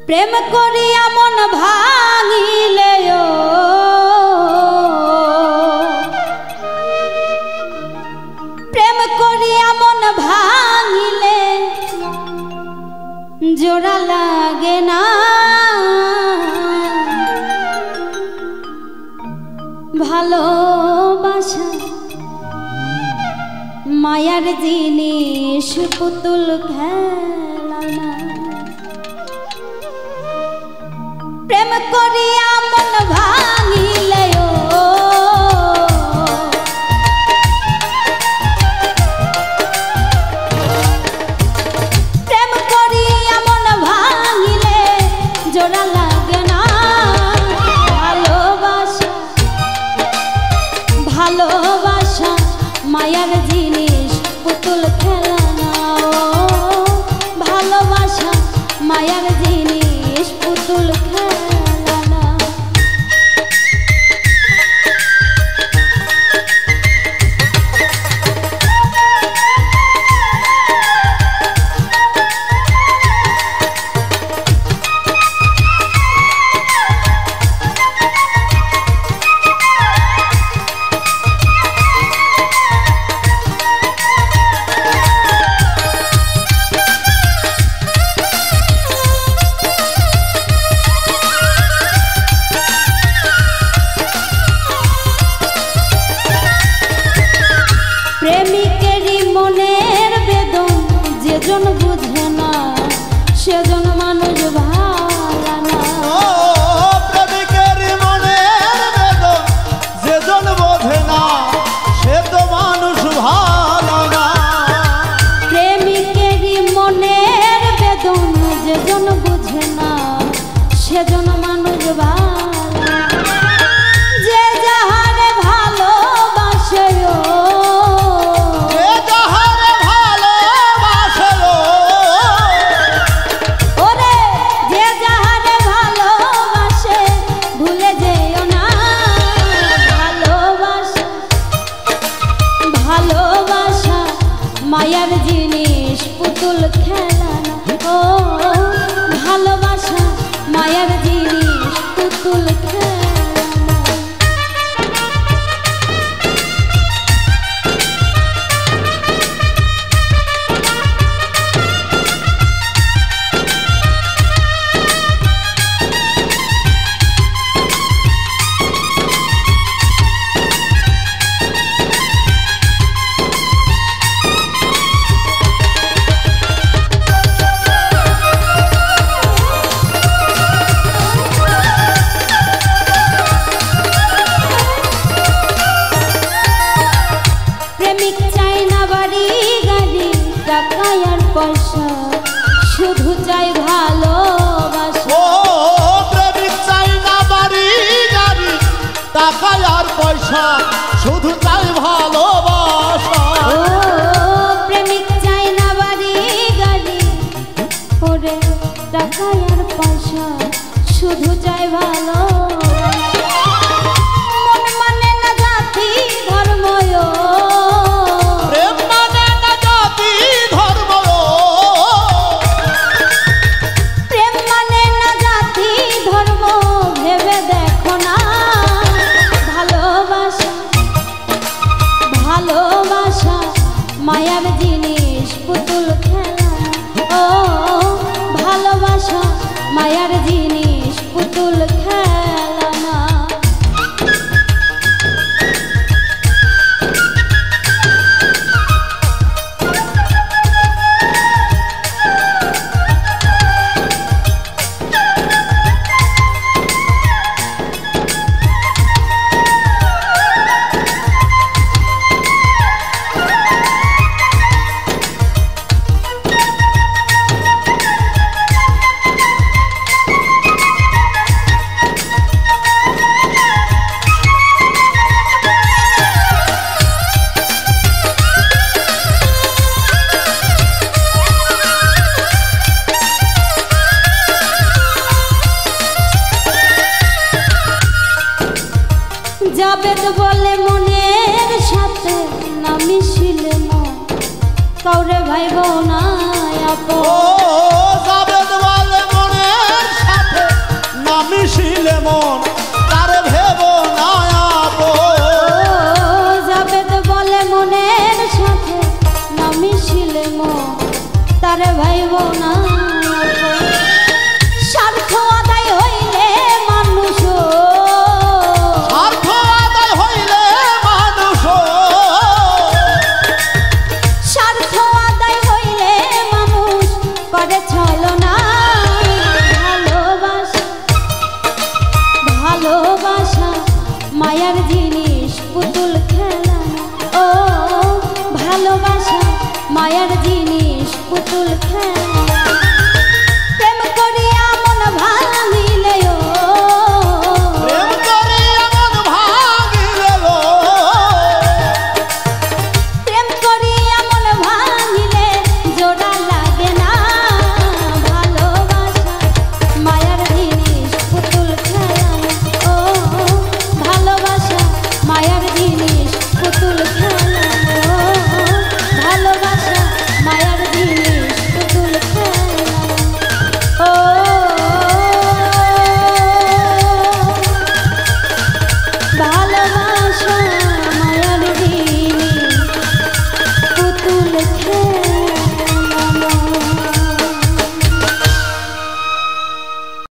প্রেম করিয়া মন ভাঙিলে প্রেম করিয়া মন ভাঙিলে জোড়া লাগে না ভালোবাসা মায়ার জিনিস পুতুল খেলা না প্রেম করিয়া মন ভাঙিলে প্রেম করিয়া মন ভাঙিলে জোড়া লাগে না ভালোবাসা ভালোবাসা মায়ার জিনিস পুতুল খেলা না ভালোবাসা মায়ার জিনিস পুতুল খেলা না প্রেমিকেরই মনের বেদন যেজন বুঝে না সেজন মানুষ ভালো না প্রেমিকেরই মনের বেদন যেজন বোঝে না সে তো মানুষ ভালো না প্রেমিকেরই মনের বেদন যেজন বুঝে না সেজন মানুষ ভালো যে যাহারে ভালোবাসে মায়ার জিনিস পুতুল খেলা না ও ভালোবাসা মায়ার জিনিস পুতুল খেলা না প্রেমিক চাই না বাড়ি গাড়ি টাকা আর পয়সা শুধু চাই ভালোবাসা ও প্রেমিক চাই না বাড়ি গাড়ি টাকা আর পয়সা শুধু চাই ভালোবাসা ও প্রেমিক চাই না বাড়ি গাড়ি ওরে টাকা আর পয়সা শুধু চাই ভালোবাসা মন মানে না জাতি ধর্ম ভালোবাসা মায়ার জিনিস পুতুল খেলা ও ভালোবাসা মায়ার জিনিস পুতুল খেলা না জাবেদ বলে মনের সাথে না মিশিলে মন কাউরে ভাইব না আপন।